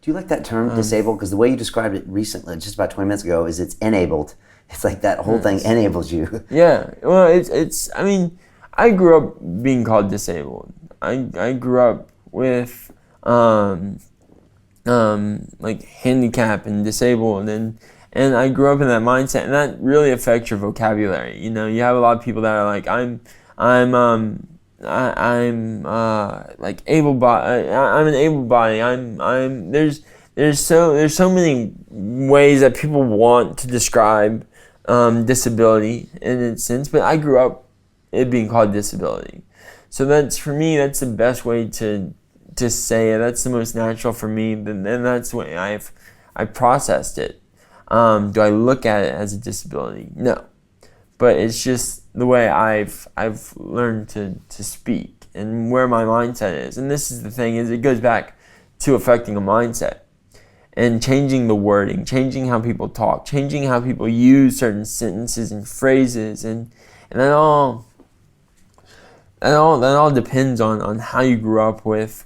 Do you like that term, disabled? Because the way you described it recently, just about 20 minutes ago, is it's enabled. It's like that whole thing enables you. Yeah, well, it's. I mean, I grew up being called disabled. I grew up with like handicap and disabled, and I grew up in that mindset, and that really affects your vocabulary. You know, you have a lot of people that are like, I'm like able body. I'm an able body. There's so many ways that people want to describe disability in its sense, but I grew up it being called disability. So that's, for me, that's the best way to say it. That's the most natural for me, and that's the way I processed it. Do I look at it as a disability? No, but it's just the way I've learned to speak and where my mindset is. And this is the thing, is it goes back to affecting a mindset and changing the wording, changing how people talk, changing how people use certain sentences and phrases, and that all depends on how you grew up with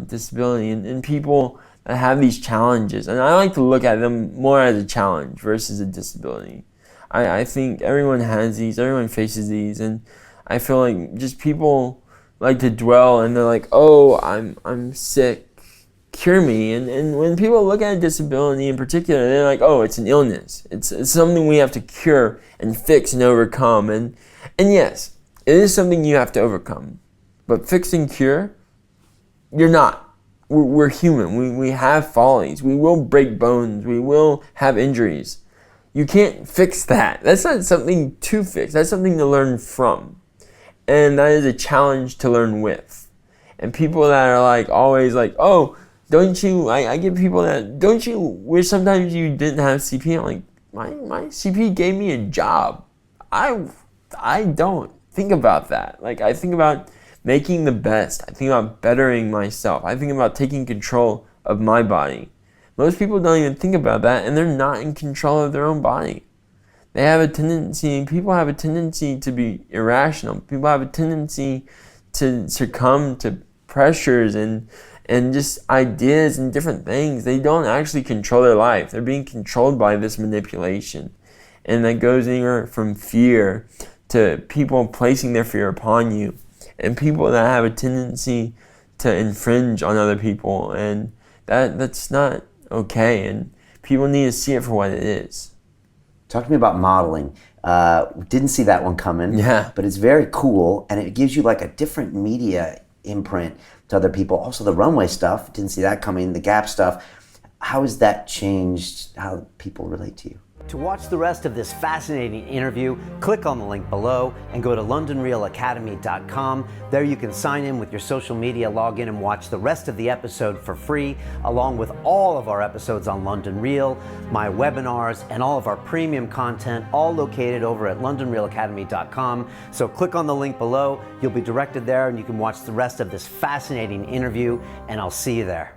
disability and people that have these challenges. And I like to look at them more as a challenge versus a disability. I think everyone has these, everyone faces these, and I feel like just people like to dwell and they're like, oh, I'm sick, cure me. And when people look at a disability in particular, they're like, oh, it's an illness. It's something we have to cure and fix and overcome. And yes, it is something you have to overcome. But fix and cure, you're not. We're human. We have follies. We will break bones. We will have injuries. You can't fix that. That's not something to fix. That's something to learn from. And that is a challenge to learn with. And people that are like always like, oh, don't you, I get people that, don't you wish sometimes you didn't have CP? I'm like, my CP gave me a job. I don't think about that. Like, I think about making the best. I think about bettering myself. I think about taking control of my body. Most people don't even think about that, and they're not in control of their own body. People have a tendency to be irrational. People have a tendency to succumb to pressures and just ideas and different things. They don't actually control their life. They're being controlled by this manipulation. And that goes anywhere from fear to people placing their fear upon you, and people that have a tendency to infringe on other people, and that's not okay, and people need to see it for what it is. Talk to me about modeling. Didn't see that one coming, but it's very cool, and it gives you like a different media imprint to other people. Also the runway stuff, didn't see that coming, the Gap stuff. How has that changed how people relate to you? To watch the rest of this fascinating interview, click on the link below and go to londonrealacademy.com. There you can sign in with your social media, log in and watch the rest of the episode for free, along with all of our episodes on London Real, my webinars, and all of our premium content, all located over at londonrealacademy.com. So click on the link below, you'll be directed there and you can watch the rest of this fascinating interview, and I'll see you there.